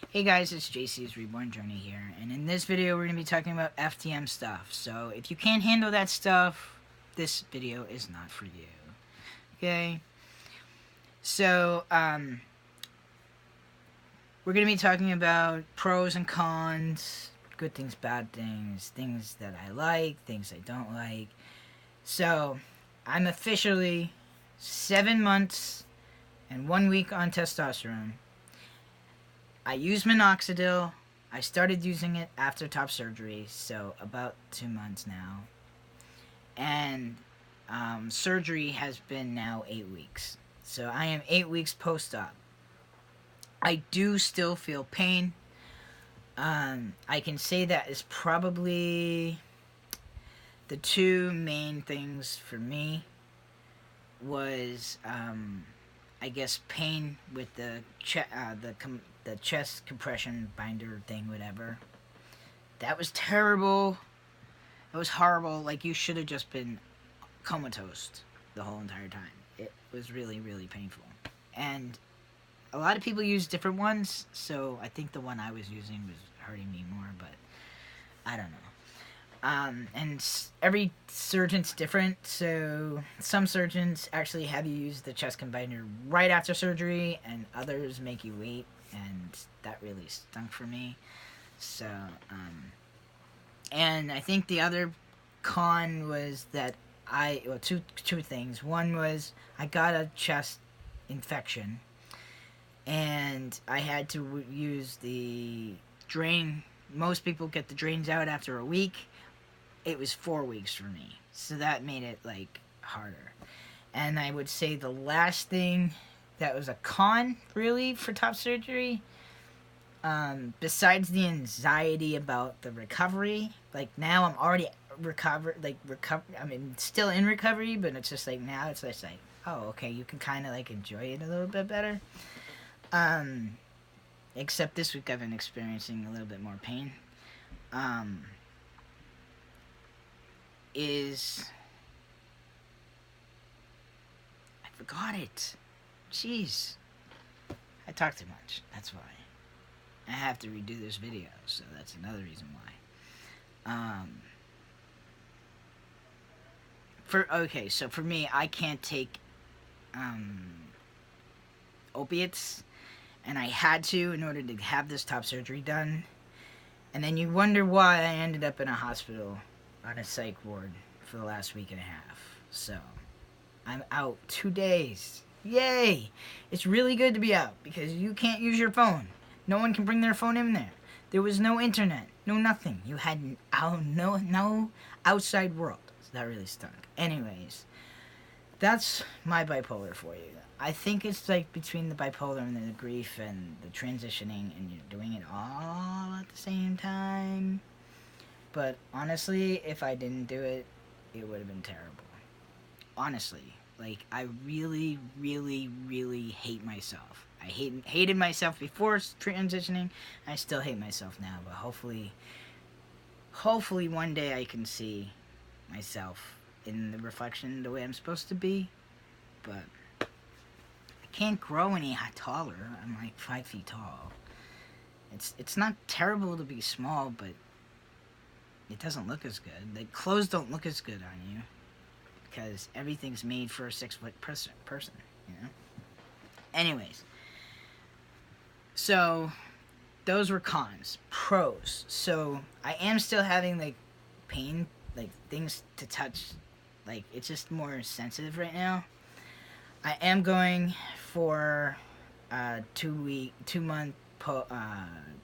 Hey guys, it's JC's Reborn Journey here, and in this video we're going to be talking about FTM stuff. So if you can't handle that stuff, this video is not for you. Okay? So, we're going to be talking about pros and cons, good things, bad things, things that I like, things I don't like. So, I'm officially 7 months and 1 week on testosterone. I use minoxidil. I started using it after top surgery, so about 2 months now. And surgery has been now 8 weeks. So I am 8 weeks post-op. I do still feel pain. I can say that is probably the two main things for me was, I guess, pain with the chest compression binder thing, whatever. That was terrible. It was horrible. Like, you should have just been comatose the whole entire time. It was really, really painful. And a lot of people use different ones, so I think the one I was using was hurting me more, but I don't know. And every surgeon's different, so some surgeons actually have you use the chest combiner right after surgery, and others make you wait, and that really stunk for me. So, and I think the other con was that two things. One was I got a chest infection, and I had to use the drain. Most people get the drains out after a week. It was 4 weeks for me, so that made it like harder. And I would say the last thing that was a con really for top surgery, besides the anxiety about the recovery, like now I'm already still in recovery, but it's just like now it's just like, oh, okay, you can kind of like enjoy it a little bit better. Except this week I've been experiencing a little bit more pain. I forgot it. Jeez. I talk too much. That's why. I have to redo this video, so that's another reason why. So for me, I can't take opiates, and I had to in order to have this top surgery done. And then you wonder why I ended up in a hospital on a psych ward for the last week and a half. So, I'm out 2 days. Yay! It's really good to be out because you can't use your phone. No one can bring their phone in there. There was no internet, no nothing. You had no outside world. So that really stunk. Anyways, that's my bipolar for you. I think it's like between the bipolar and the grief and the transitioning, and you're doing it all at the same time. But honestly, if I didn't do it, it would have been terrible. Honestly, like, I really, really, really hate myself. I hated myself before transitioning. I still hate myself now, but hopefully one day I can see myself in the reflection the way I'm supposed to be. But I can't grow any taller. I'm like 5 feet tall. It's not terrible to be small, but it doesn't look as good. The clothes don't look as good on you because everything's made for a 6-foot person, you know? Anyways, so those were cons. Pros. So I am still having like pain, like things to touch. Like, it's just more sensitive right now. I am going for a 2-month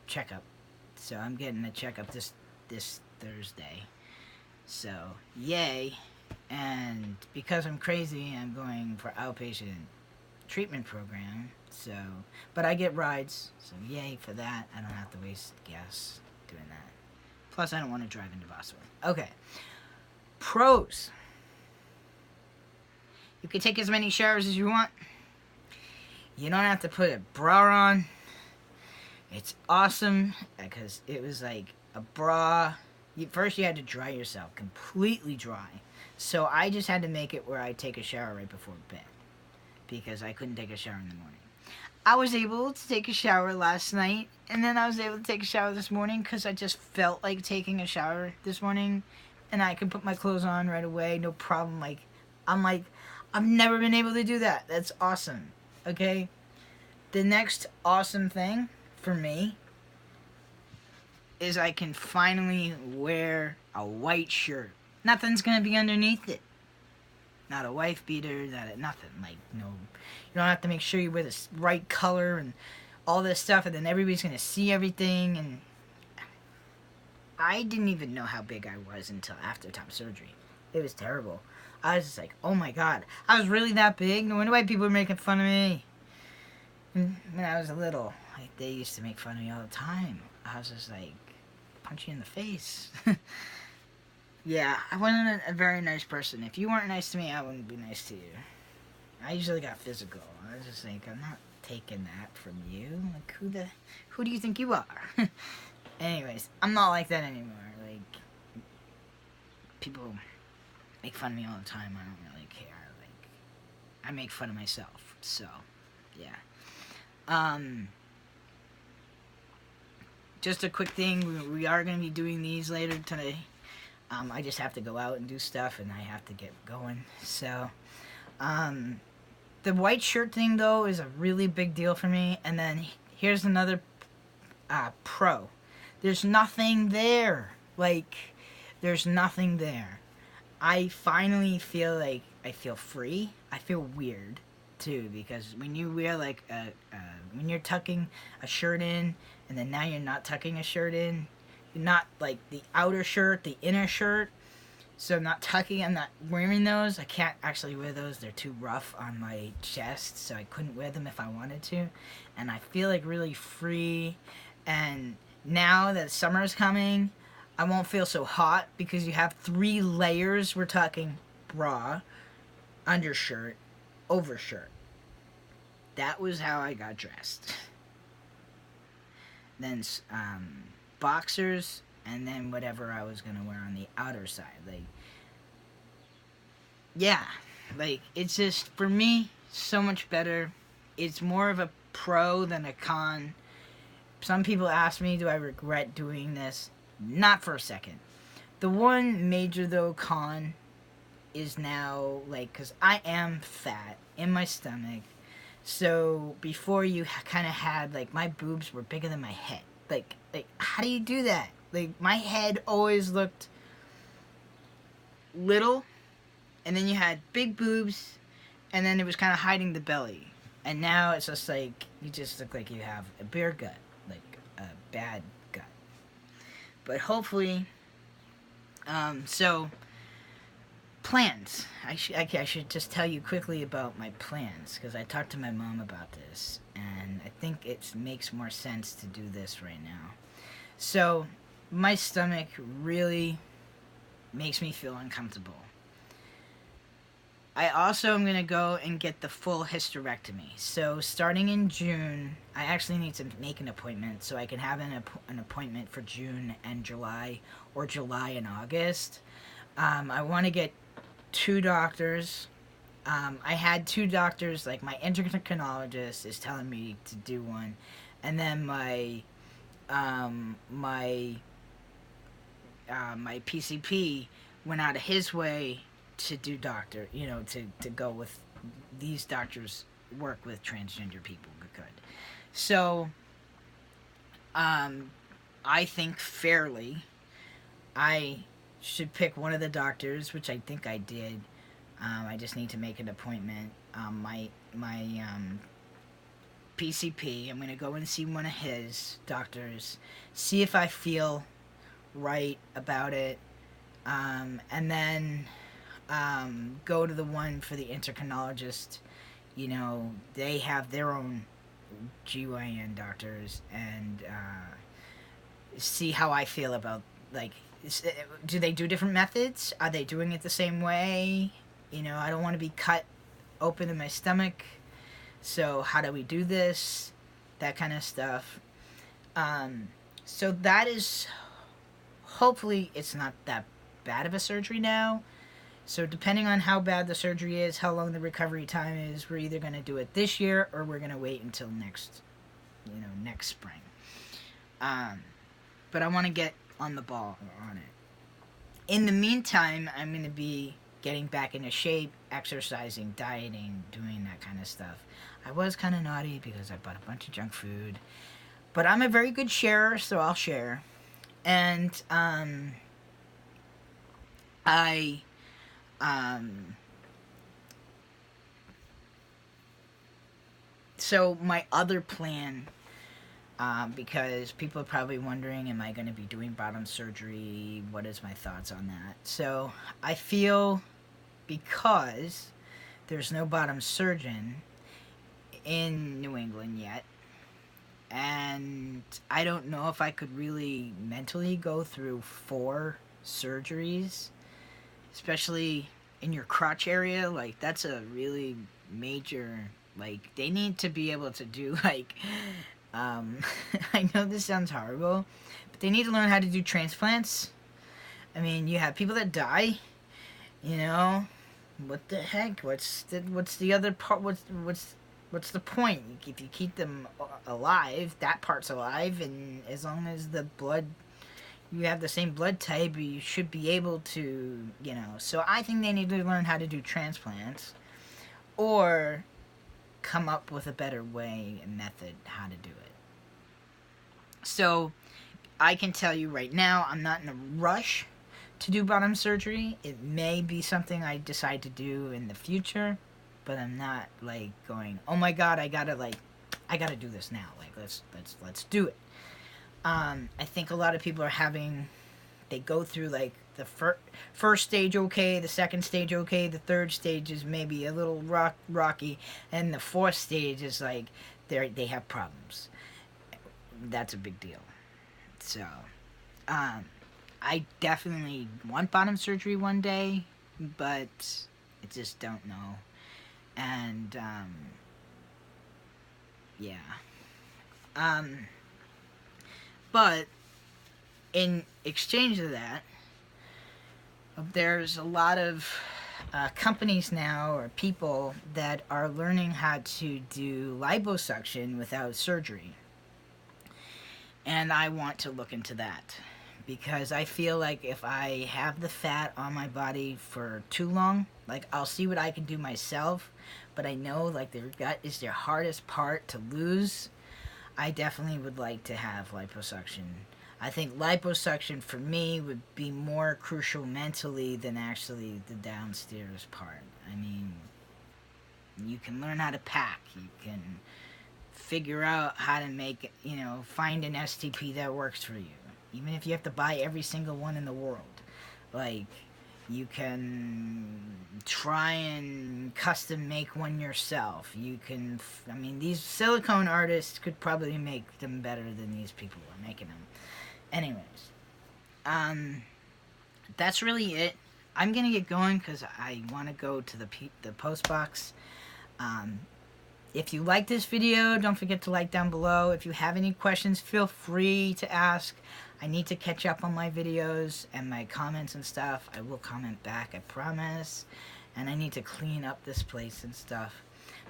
checkup. So I'm getting a checkup this Thursday. So, yay. And because I'm crazy, I'm going for outpatient treatment program. So, but I get rides. So, yay for that. I don't have to waste gas doing that. Plus, I don't want to drive into Boston. Okay. Pros. You can take as many showers as you want. You don't have to put a bra on. It's awesome because it was like a bra. First you had to dry yourself, completely dry. So I just had to make it where I take a shower right before bed because I couldn't take a shower in the morning. I was able to take a shower last night, and then I was able to take a shower this morning because I just felt like taking a shower this morning, and I could put my clothes on right away, no problem. Like, I've never been able to do that. That's awesome. Okay? The next awesome thing for me is I can finally wear a white shirt. Nothing's gonna be underneath it. Not a wife beater, nothing. Like, no, you don't have to make sure you wear the right color and all this stuff, and then everybody's gonna see everything. And I didn't even know how big I was until after top surgery. It was terrible. I was just like, oh my god, I was really that big? No wonder why people were making fun of me. And when I was little, like, they used to make fun of me all the time. I was just like, punch you in the face. Yeah, I wasn't a very nice person. If you weren't nice to me, I wouldn't be nice to you. I usually got physical. I was just like, I'm not taking that from you. Like, who do you think you are? Anyways, I'm not like that anymore. Like, people make fun of me all the time. I don't really care. Like, I make fun of myself. So, yeah. Just a quick thing. We are going to be doing these later today. I just have to go out and do stuff, and I have to get going. So, the white shirt thing, though, is a really big deal for me. And then here's another pro. There's nothing there. Like, there's nothing there. I finally feel like I feel free. I feel weird, too, because when you wear, like, when you're tucking a shirt in, and then now you're not tucking a shirt in, not like the outer shirt, the inner shirt. So I'm not tucking, I'm not wearing those. I can't actually wear those. They're too rough on my chest, so I couldn't wear them if I wanted to. And I feel like really free. And now that summer's coming, I won't feel so hot because you have 3 layers. We're talking bra, undershirt, overshirt. That was how I got dressed. Then, boxers, and then whatever I was gonna wear on the outer side. Like, yeah, like, it's just, for me, so much better. It's more of a pro than a con. Some people ask me, do I regret doing this? Not for a second. The one major, though, con is now, like, because I am fat in my stomach. So before, you kind of had, like, my boobs were bigger than my head. Like, how do you do that? Like, my head always looked little, and then you had big boobs, and then it was kind of hiding the belly. And now it's just like, you just look like you have a bear gut, like a bad gut. But hopefully, so, plans. I should just tell you quickly about my plans, because I talked to my mom about this, and I think it makes more sense to do this right now. So, my stomach really makes me feel uncomfortable. I also am going to go and get the full hysterectomy. So, starting in June, I actually need to make an appointment, so I can have an appointment for June and July, or July and August. I want to get 2 doctors. I had 2 doctors, like, my endocrinologist is telling me to do one, and then my PCP went out of his way to do doctor, to go with these doctors, work with transgender people good. So, I think fairly, I should pick one of the doctors, which I think I did. I just need to make an appointment. My PCP, I'm going to go and see one of his doctors, see if I feel right about it, and then go to the one for the endocrinologist. They have their own GYN doctors, and see how I feel about, like, do they do different methods? Are they doing it the same way? I don't want to be cut open in my stomach, so how do we do this? That kind of stuff. So that is, hopefully it's not that bad of a surgery now. So depending on how bad the surgery is, how long the recovery time is, we're either going to do it this year or we're going to wait until next spring. But I want to get on the ball on it. In the meantime, I'm going to be getting back into shape, exercising, dieting, doing that kind of stuff. I was kind of naughty because I bought a bunch of junk food. But I'm a very good sharer, so I'll share. And so my other plan, because people are probably wondering, am I going to be doing bottom surgery? What is my thoughts on that? So I feel, because there's no bottom surgeon in New England yet, and I don't know if I could really mentally go through 4 surgeries, especially in your crotch area. Like, that's a really major, like, they need to be able to do, like, I know this sounds horrible, but they need to learn how to do transplants. I mean, you have people that die, you know, what the heck? What's the other part? What's the point? If you keep them alive, that part's alive, and as long as the blood, you have the same blood type, you should be able to, So I think they need to learn how to do transplants, or come up with a better way and method how to do it. So I can tell you right now, I'm not in a rush to do bottom surgery. It may be something I decide to do in the future, but I'm not like going, oh my god, I gotta do this now. Like, let's do it. I think a lot of people they go through like the first stage okay, the second stage okay, the third stage is maybe a little rocky, and the fourth stage is like they have problems. That's a big deal. So, I definitely want bottom surgery one day, but I just don't know. And, yeah. But in exchange of that, there's a lot of companies now, or people that are learning how to do liposuction without surgery. And I want to look into that, because I feel like if I have the fat on my body for too long, like, I'll see what I can do myself, but I know, like, their gut is their hardest part to lose. I definitely would like to have liposuction. I think liposuction for me would be more crucial mentally than actually the downstairs part. I mean, you can learn how to pack, you can figure out how to make, find an STP that works for you. Even if you have to buy every single one in the world. Like, you can try and custom make one yourself. You can, these silicone artists could probably make them better than these people are making them. Anyways, that's really it. I'm gonna get going because I want to go to the post box. If you like this video, don't forget to like down below. If you have any questions, feel free to ask. I need to catch up on my videos and my comments and stuff. I will comment back, I promise. And I need to clean up this place and stuff.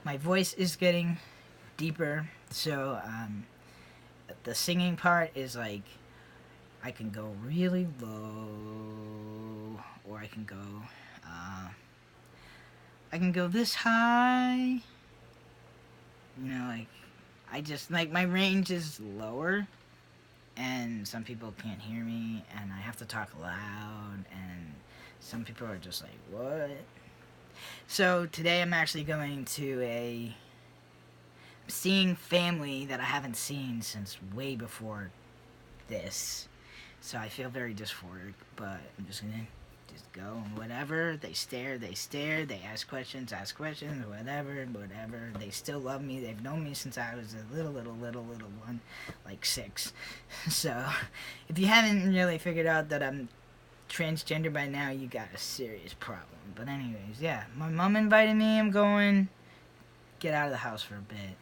My voice is getting deeper, so the singing part is like, I can go really low, or I can go this high. My range is lower, and some people can't hear me, and I have to talk loud, and some people are just like, what? So today I'm actually going to seeing family that I haven't seen since way before this. So I feel very dysphoric, but I'm just gonna go and whatever. They stare, they ask questions, whatever. They still love me. They've known me since I was a little one, like 6. So if you haven't really figured out that I'm transgender by now, you got a serious problem. But anyways, yeah, my mom invited me. I'm going. Get out of the house for a bit.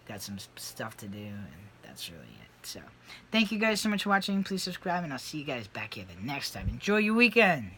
Got some stuff to do, and that's really it. So, thank you guys so much for watching. Please subscribe, and I'll see you guys back here the next time. Enjoy your weekend.